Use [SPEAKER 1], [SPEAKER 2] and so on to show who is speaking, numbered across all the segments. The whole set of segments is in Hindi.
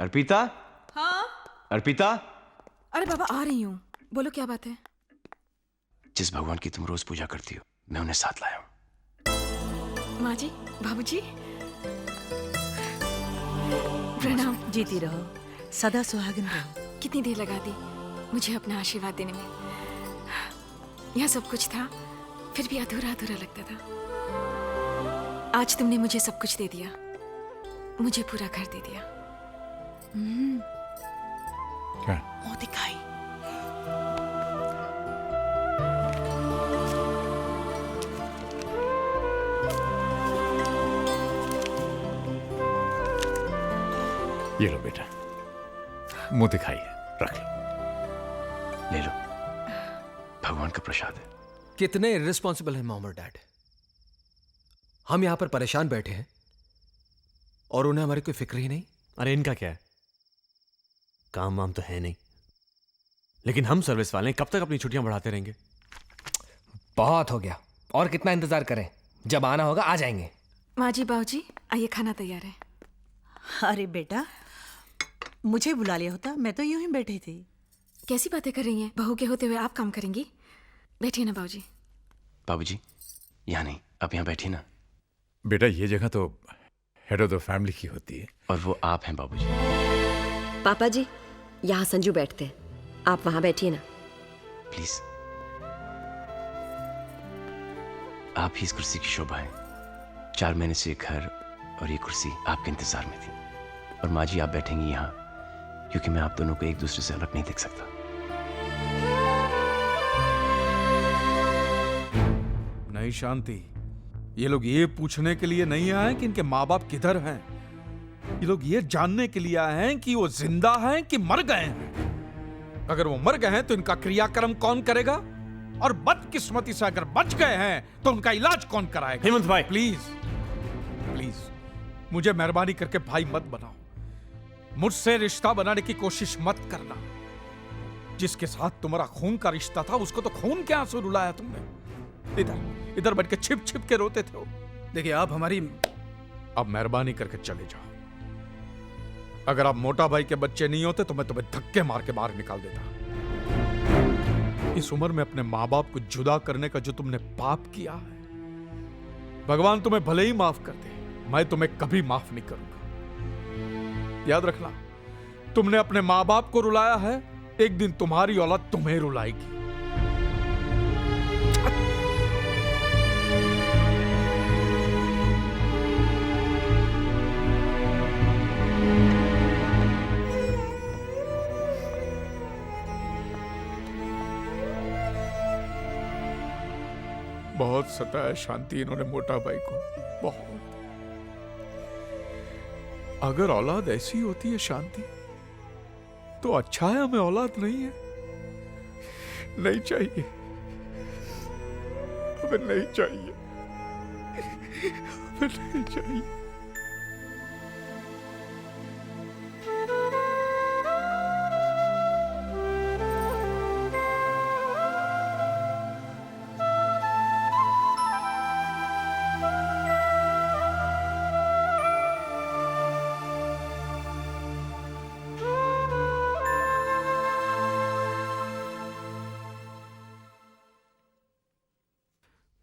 [SPEAKER 1] अर्पिता।
[SPEAKER 2] हाँ।
[SPEAKER 1] अर्पिता,
[SPEAKER 2] अरे बाबा आ रही हूँ, बोलो क्या बात है।
[SPEAKER 1] जिस भगवान की तुम रोज पूजा करती हो मैं उन्हें साथ लाया हूँ।
[SPEAKER 2] माँ जी, बाबूजी, प्रणाम।
[SPEAKER 3] जीती रहो, सदा सुहागन रहो।
[SPEAKER 2] कितनी देर लगा दी मुझे अपना आशीर्वाद देने में। यहाँ सब कुछ था, फिर भी अधूरा अधूरा लगता था। आज तुमने मुझे सब कुछ दे दिया, मुझे पूरा घर दे दिया।
[SPEAKER 4] क्या?
[SPEAKER 3] मुंह दिखाई।
[SPEAKER 4] ये लो बेटा, मुंह दिखाई है, रख लो।
[SPEAKER 1] ले लो, भगवान का प्रसाद है।
[SPEAKER 5] कितने इर्रिस्पॉन्सिबल हैं मॉम और डैड। हम यहां पर परेशान बैठे हैं और उन्हें हमारी कोई फिक्र ही नहीं।
[SPEAKER 6] अरे इनका क्या है, काम वाम तो है नहीं, लेकिन हम सर्विस वाले हैं, कब तक अपनी छुट्टियां बढ़ाते रहेंगे।
[SPEAKER 7] बहुत हो गया, और कितना इंतजार करें, जब आना होगा आ जाएंगे।
[SPEAKER 2] माँ जी, बाबूजी, आइए, खाना तैयार है।
[SPEAKER 3] अरे बेटा, मुझे बुला लिया होता, मैं तो यूं ही बैठी थी।
[SPEAKER 2] कैसी बातें कर रही हैं, बहू के होते हुए आप काम करेंगी। बैठिए ना बाबूजी।
[SPEAKER 1] बाबूजी, यहाँ नहीं, आप यहाँ बैठिए ना।
[SPEAKER 4] बेटा ये जगह तो हेड ऑफ द फैमिली की होती है।
[SPEAKER 1] और वो आप हैं बाबूजी।
[SPEAKER 8] पापा जी, यहाँ संजू बैठते हैं, आप वहां बैठिए ना।
[SPEAKER 1] प्लीज, आप ही इस कुर्सी की शोभा है। 4 महीने से ये घर और ये कुर्सी आपके इंतजार में थी। और माँ जी, आप बैठेंगी यहाँ क्योंकि मैं आप दोनों को एक दूसरे से अलग नहीं देख सकता।
[SPEAKER 9] नहीं शांति, ये लोग ये पूछने के लिए नहीं आए कि इनके माँ बाप किधर हैं। ये लोग ये जानने के लिए आए हैं कि वो जिंदा हैं कि मर गए हैं। अगर वो मर गए हैं तो इनका क्रियाक्रम कौन करेगा, और बदकिस्मती से अगर बच गए हैं तो उनका इलाज कौन कराएगा।
[SPEAKER 6] हेमंत भाई,
[SPEAKER 9] प्लीज प्लीज, मुझे मेहरबानी करके भाई मत बनाओ। मुझसे रिश्ता बनाने की कोशिश मत करना। जिसके साथ तुम्हारा खून का रिश्ता था उसको तो खून के आंसू रुलाया तुमने। इधर इधर बैठ के छिप छिप के रोते थे। देखिए आप हमारी, अब मेहरबानी करके चले जाओ। अगर आप मोटा भाई के बच्चे नहीं होते तो मैं तुम्हें धक्के मार के बाहर निकाल देता। इस उम्र में अपने माँ बाप को जुदा करने का जो तुमने पाप किया है, भगवान तुम्हें भले ही माफ कर दे, मैं तुम्हें कभी माफ नहीं करूंगा। याद रखना, तुमने अपने माँ बाप को रुलाया है, एक दिन तुम्हारी औलाद तुम्हें रुलाएगी। बहुत सताया शांति इन्होंने मोटा भाई को, बहुत। अगर औलाद ऐसी होती है शांति, तो अच्छा है हमें औलाद नहीं है। नहीं चाहिए, हमें नहीं चाहिए, हमें नहीं चाहिए।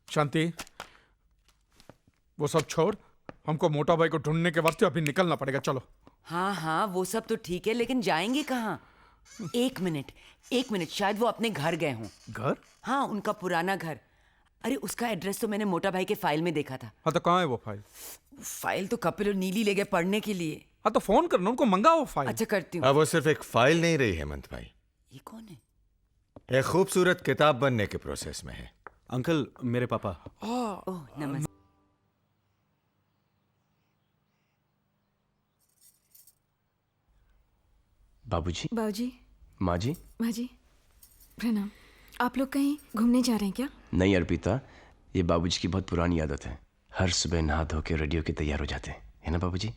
[SPEAKER 9] शांति, वो सब छोड़, हमको मोटा भाई को ढूंढने के वास्ते अभी निकलना पड़ेगा। चलो।
[SPEAKER 10] हाँ हाँ, वो सब तो ठीक है, लेकिन जाएंगे कहाँ? एक मिनट, शायद वो अपने घर गए हों।
[SPEAKER 9] घर?
[SPEAKER 10] हाँ, उनका पुराना घर। अरे उसका एड्रेस तो मैंने मोटा भाई के फाइल में देखा था।
[SPEAKER 9] हाँ तो कहाँ है वो फाइल?
[SPEAKER 10] फाइल तो कपिल और नीली ले गए पढ़ने के लिए।
[SPEAKER 9] हाँ तो फोन करना, उनको मंगाओ फाइल।
[SPEAKER 10] अच्छा, करती हूँ।
[SPEAKER 11] वो सिर्फ एक फाइल नहीं रही हेमंत भाई,
[SPEAKER 10] ये कौन है?
[SPEAKER 11] एक खूबसूरत किताब बनने के प्रोसेस में है।
[SPEAKER 6] अंकल, मेरे पापा।
[SPEAKER 10] ओह, नमस्ते।
[SPEAKER 1] बाबूजी।
[SPEAKER 2] बाबूजी।
[SPEAKER 1] माँ जी।
[SPEAKER 2] माँ जी, प्रणाम। आप लोग कहीं घूमने जा रहे हैं क्या?
[SPEAKER 1] नहीं अर्पिता, ये बाबूजी की बहुत पुरानी आदत है। हर सुबह नहा धो के रेडियो के तैयार हो जाते हैं, है ना बाबूजी?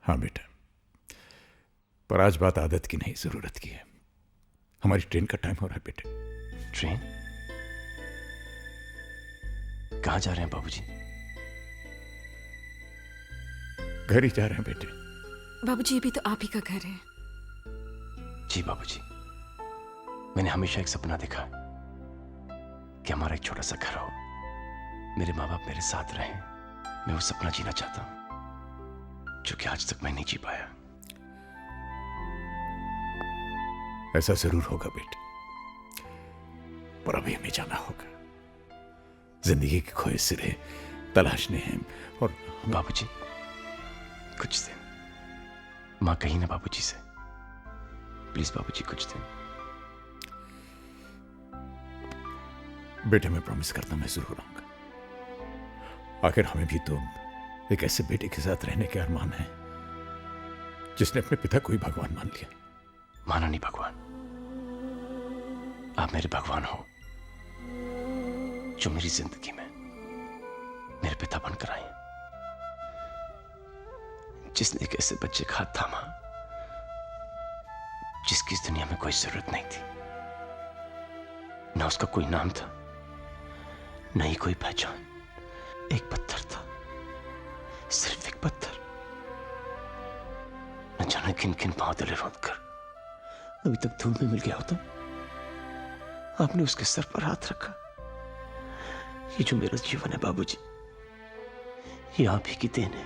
[SPEAKER 4] हाँ बेटा, पर आज बात आदत की नहीं, जरूरत की है। हमारी ट्रेन का टाइम हो रहा है बेटे।
[SPEAKER 1] ट्रेन? कहाँ जा रहे हैं बाबूजी?
[SPEAKER 4] घर ही जा रहे हैं बेटे।
[SPEAKER 2] बाबूजी, ये भी तो आप ही का घर है।
[SPEAKER 1] जी बाबूजी, मैंने हमेशा एक सपना देखा कि हमारा एक छोटा सा घर हो, मेरे माँ बाप मेरे साथ रहें। मैं वो सपना जीना चाहता हूं जो कि आज तक मैं नहीं जी पाया।
[SPEAKER 4] ऐसा जरूर होगा बेटे, पर अभी हमें जाना होगा। जिंदगी के खोए सिरे तलाशने हैं। और
[SPEAKER 1] बाबूजी, कुछ दिन माँ कही ना बाबूजी से, प्लीज बाबूजी कुछ दिन।
[SPEAKER 4] बेटे मैं प्रॉमिस करता हूं, मैं जरूर आऊंगा। आखिर हमें भी तो एक ऐसे बेटे के साथ रहने के अरमान है जिसने अपने पिता को ही भगवान मान लिया।
[SPEAKER 1] माना नहीं भगवान, आप मेरे भगवान हो जो मेरी जिंदगी में मेरे पिता बनकर आए, जिसने एक ऐसे बच्चे का हाथ थामा जिसकी इस दुनिया में कोई जरूरत नहीं थी। ना उसका कोई नाम था, न ही कोई पहचान। एक पत्थर था, सिर्फ एक पत्थर। न जाने किन किन पांव तले रोंद कर अभी तक धूल में मिल गया होता। आपने उसके सर पर हाथ रखा। ये जो मेरा जीवन है बाबूजी, ये आप ही की देन है।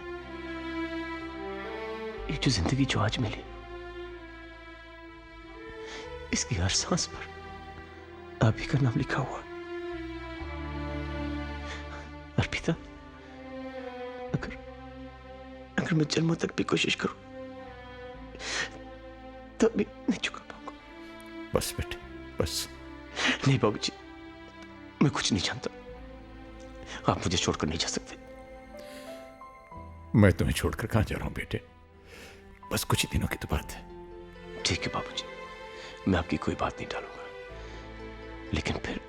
[SPEAKER 1] ये जो जिंदगी जो आज मिली, इसकी हर सांस पर आप ही का नाम लिखा हुआ। अर्पिता, अगर मैं जन्मों तक भी कोशिश करूं तब भी नहीं चुका पाऊंगा।
[SPEAKER 4] बस बेटे बस।
[SPEAKER 1] नहीं बाबूजी, मैं कुछ नहीं जानता। आप मुझे छोड़कर नहीं जा सकते।
[SPEAKER 4] मैं तुम्हें छोड़कर कहां जा रहा हूं बेटे, बस कुछ ही दिनों की तो बात है।
[SPEAKER 1] ठीक है बाबूजी, मैं आपकी कोई बात नहीं डालूंगा, लेकिन फिर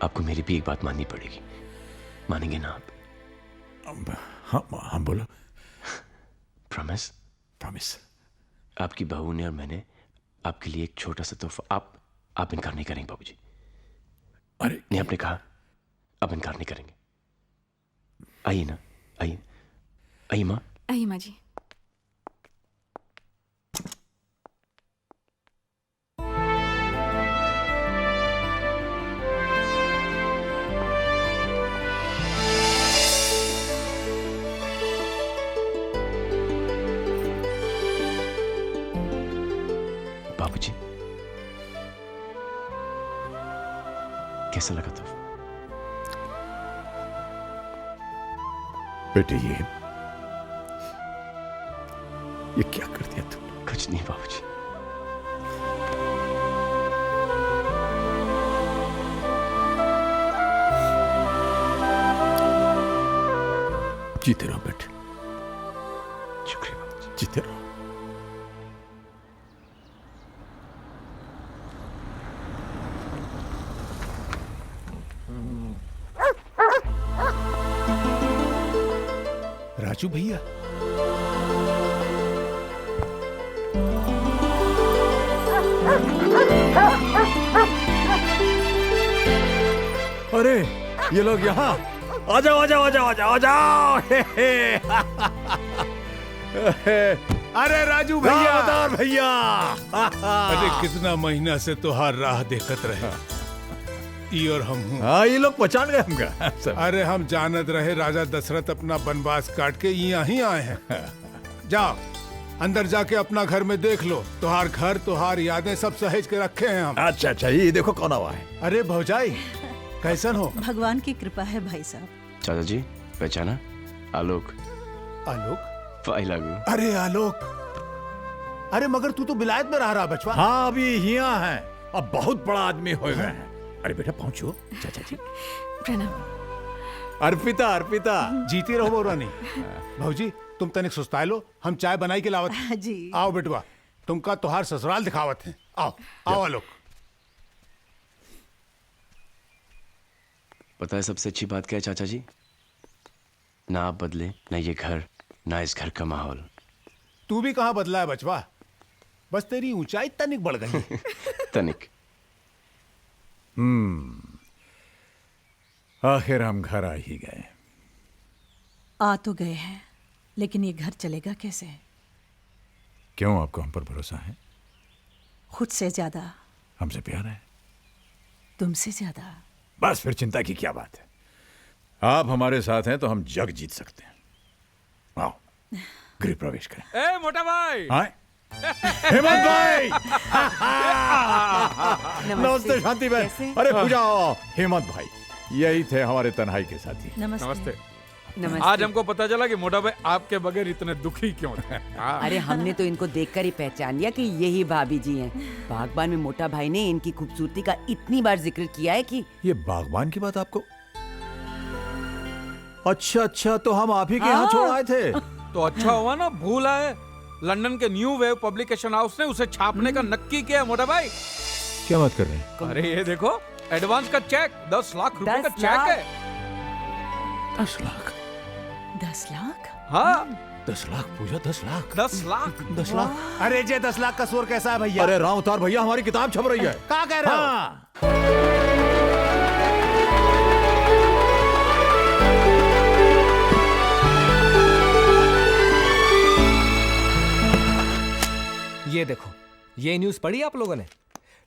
[SPEAKER 1] आपको मेरी भी एक बात माननी पड़ेगी। मानेंगे ना आप?
[SPEAKER 4] हाँ बोलो।
[SPEAKER 1] प्रॉमिस?
[SPEAKER 4] प्रॉमिस।
[SPEAKER 1] आपकी बहू ने और मैंने आपके लिए एक छोटा सा तोहफा। आप इनकार नहीं करेंगे बाबूजी?
[SPEAKER 4] अरे
[SPEAKER 1] नहीं, आपने कहा आप इनकार नहीं करेंगे। आइए ना, आइए आइए माँ।
[SPEAKER 2] आइए माँ जी।
[SPEAKER 1] बाबूजी, कैसा लगा तोहफा?
[SPEAKER 4] बेटे ये क्या कर दिया तुमने?
[SPEAKER 1] कुछ नहीं बाबूजी।
[SPEAKER 4] जीते रहो बेटे।
[SPEAKER 1] शुक्रिया बाबूजी।
[SPEAKER 4] जीते रहो। राजू भैया,
[SPEAKER 11] अरे ये लोग यहाँ आ जाओ आ जाओ आ जाओ आ जाओ आ जाओ।
[SPEAKER 9] अरे राजू भैया,
[SPEAKER 11] दामोदर भैया।
[SPEAKER 9] अरे कितना महीना से तुहार राह देखत रहे। ई और हम हूँ।
[SPEAKER 11] हाँ ये लोग पहचान गए हमका।
[SPEAKER 9] अरे हम जानत रहे राजा दशरथ अपना वनवास काट के यहाँ ही आए हैं। जाओ अंदर जाके अपना घर में देख लो। तुहार घर तुहार यादें सब सहेज के रखे हैं हम।
[SPEAKER 11] अच्छा अच्छा, ये देखो कौन आवा है।
[SPEAKER 9] अरे भौजाई कैसन हो?
[SPEAKER 3] भगवान की कृपा है भाई साहब।
[SPEAKER 1] चाचा जी पहचाना? आलोक।
[SPEAKER 9] आलोक?
[SPEAKER 1] लागू।
[SPEAKER 9] अरे आलोक, अरे मगर तू तो विलायत में रह रहा बचवा।
[SPEAKER 11] हाँ अभी यहाँ है, अब बहुत बड़ा आदमी हो गए हैं।
[SPEAKER 4] अरे बेटा पहुंचो। चाचा जी
[SPEAKER 2] प्रणाम।
[SPEAKER 11] अर्पिता अर्पिता।
[SPEAKER 9] जीती रहो रानी। भौजी तुम तनिक सुस्ताए लो, हम चाय बनाई के लावत।
[SPEAKER 3] जी।
[SPEAKER 9] आओ बेटवा, तुमका तुहार ससुराल दिखावत है। आओ आओ आलोक।
[SPEAKER 1] पता है सबसे अच्छी बात क्या है चाचा जी? ना आप बदले, ना ये घर, ना इस घर का माहौल।
[SPEAKER 9] तू भी कहाँ बदला है बचवा, बस तेरी ऊंचाई तनिक बढ़ गई।
[SPEAKER 1] तनिक।
[SPEAKER 4] आखिर हम घर आ ही गए।
[SPEAKER 3] आ तो गए हैं, लेकिन ये घर चलेगा कैसे?
[SPEAKER 4] क्यों आपको हम पर भरोसा है?
[SPEAKER 3] खुद से ज्यादा,
[SPEAKER 4] हमसे प्यार है?
[SPEAKER 3] तुमसे ज्यादा।
[SPEAKER 4] बस फिर चिंता की क्या बात है? आप हमारे साथ हैं तो हम जग जीत सकते हैं। आओ गृह प्रवेश करें।
[SPEAKER 9] ए मोटा भाई।
[SPEAKER 4] हाँ? हेमंत भाई। नमस्ते शांति बहन। अरे पूजा आओ। हेमंत भाई यही थे हमारे तन्हाई के साथी।
[SPEAKER 9] नमस्ते।
[SPEAKER 10] नमस्ते।
[SPEAKER 9] आज हमको पता चला कि मोटा भाई आपके बगैर इतने दुखी क्यों थे।
[SPEAKER 10] अरे हमने तो इनको देखकर ही पहचान लिया कि यही भाभी जी हैं। बागबान में मोटा भाई ने इनकी खूबसूरती का इतनी बार जिक्र किया है कि
[SPEAKER 4] ये बागबान की बात आपको? अच्छा तो हम आप ही के यहाँ छोड़ आए थे।
[SPEAKER 9] तो अच्छा हुआ ना, भूल आए। लंदन के न्यू वेव पब्लिकेशन हाउस ने उसे छापने का नक्की किया है मोटा भाई।
[SPEAKER 4] क्या बात कर रहे हैं?
[SPEAKER 9] अरे ये देखो, एडवांस का चेक 10 लाख रुपए का
[SPEAKER 10] 10
[SPEAKER 9] चेक है।
[SPEAKER 4] 10 लाख?
[SPEAKER 3] 10 लाख?
[SPEAKER 9] हाँ
[SPEAKER 4] 10 लाख पूजा? 10 लाख?
[SPEAKER 9] 10 लाख।
[SPEAKER 4] 10 लाख?
[SPEAKER 6] अरे जे 10 लाख का शोर कैसा है भैया?
[SPEAKER 4] अरे राम अवतार भैया हमारी किताब छप रही है।
[SPEAKER 6] क्या कह रहे हो?
[SPEAKER 4] हाँ।
[SPEAKER 7] ये देखो, ये न्यूज पढ़ी आप लोगों ने?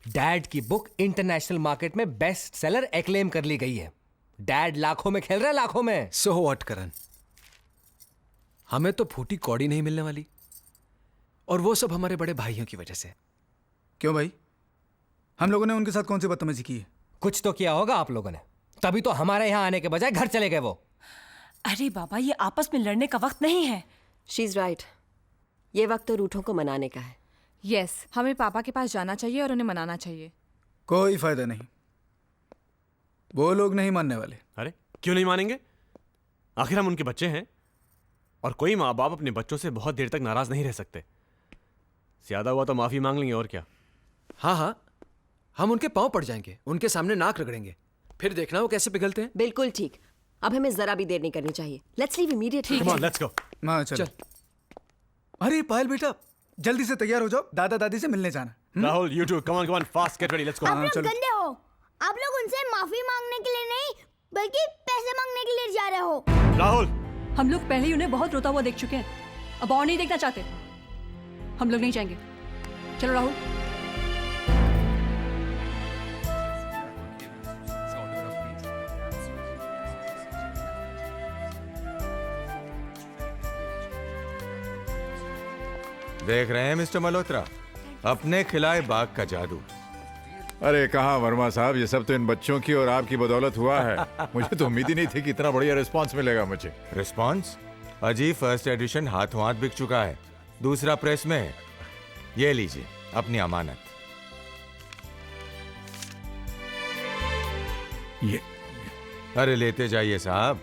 [SPEAKER 7] डैड की बुक इंटरनेशनल मार्केट में बेस्ट सेलर एक्लेम कर ली गई है। डैड लाखों में खेल रहे हैं, लाखों में।
[SPEAKER 5] सो व्हाट करण, हमें तो फूटी कौड़ी नहीं मिलने वाली, और वो सब हमारे बड़े भाइयों की वजह से।
[SPEAKER 12] क्यों भाई, हम लोगों ने उनके साथ कौन सी बदतमीजी की है?
[SPEAKER 7] कुछ तो किया होगा आप लोगों ने, तभी तो हमारे यहाँ आने के बजाय घर चले गए वो।
[SPEAKER 13] अरे बाबा, ये आपस में लड़ने का वक्त नहीं है।
[SPEAKER 8] शी इज राइट, ये वक्त तो रूठों को मनाने का है।
[SPEAKER 2] यस, हमें पापा के पास जाना चाहिए और उन्हें मनाना चाहिए।
[SPEAKER 12] कोई फायदा नहीं, वो लोग नहीं मानने वाले।
[SPEAKER 6] अरे क्यों नहीं मानेंगे? आखिर हम उनके बच्चे हैं, और कोई माँ बाप अपने बच्चों से बहुत देर तक नाराज नहीं रह सकते। ज्यादा हुआ तो माफी मांग लेंगे, और क्या।
[SPEAKER 5] हाँ, हम उनके पांव पड़ जाएंगे, उनके सामने नाक रगड़ेंगे, फिर देखना वो कैसे पिघलते हैं।
[SPEAKER 8] बिल्कुल ठीक, अब हमें जरा भी देर नहीं करनी चाहिए। Let's leave immediately.
[SPEAKER 6] Come on, let's go.
[SPEAKER 12] हाँ चल। अरे पायल बेटा, जल्दी से तैयार हो जाओ, दादा दादी से मिलने जाना।
[SPEAKER 6] Rahul, you too, come on, fast get ready, let's go.
[SPEAKER 14] आप लोग गंदे हो। आप लोग उनसे माफी मांगने के लिए नहीं, बल्कि पैसे मांगने के लिए जा रहे हो।
[SPEAKER 6] राहुल,
[SPEAKER 13] हम लोग पहले ही उन्हें बहुत रोता हुआ देख चुके हैं, अब और नहीं देखना चाहते। हम लोग नहीं जाएंगे। चलो राहुल।
[SPEAKER 11] देख रहे हैं मिस्टर मल्होत्रा, अपने खिलाए बाग का जादू।
[SPEAKER 4] अरे कहाँ वर्मा साहब, ये सब तो इन बच्चों की और आपकी बदौलत हुआ है। मुझे तो उम्मीद ही नहीं थी कि इतना बढ़िया रिस्पांस मिलेगा मुझे।
[SPEAKER 11] रिस्पांस? अजी फर्स्ट एडिशन हाथों हाथ बिक चुका है, दूसरा प्रेस में है। ये लीजिए अपनी अमानत।
[SPEAKER 4] ये
[SPEAKER 11] अरे लेते जाइए साहब,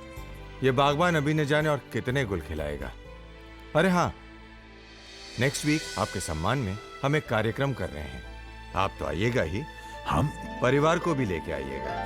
[SPEAKER 11] ये बागबान अभी न जाने और कितने गुल खिलाएगा। अरे हाँ, नेक्स्ट वीक आपके सम्मान में हम एक कार्यक्रम कर रहे हैं, आप तो आइएगा ही, हम परिवार को भी लेके आइएगा।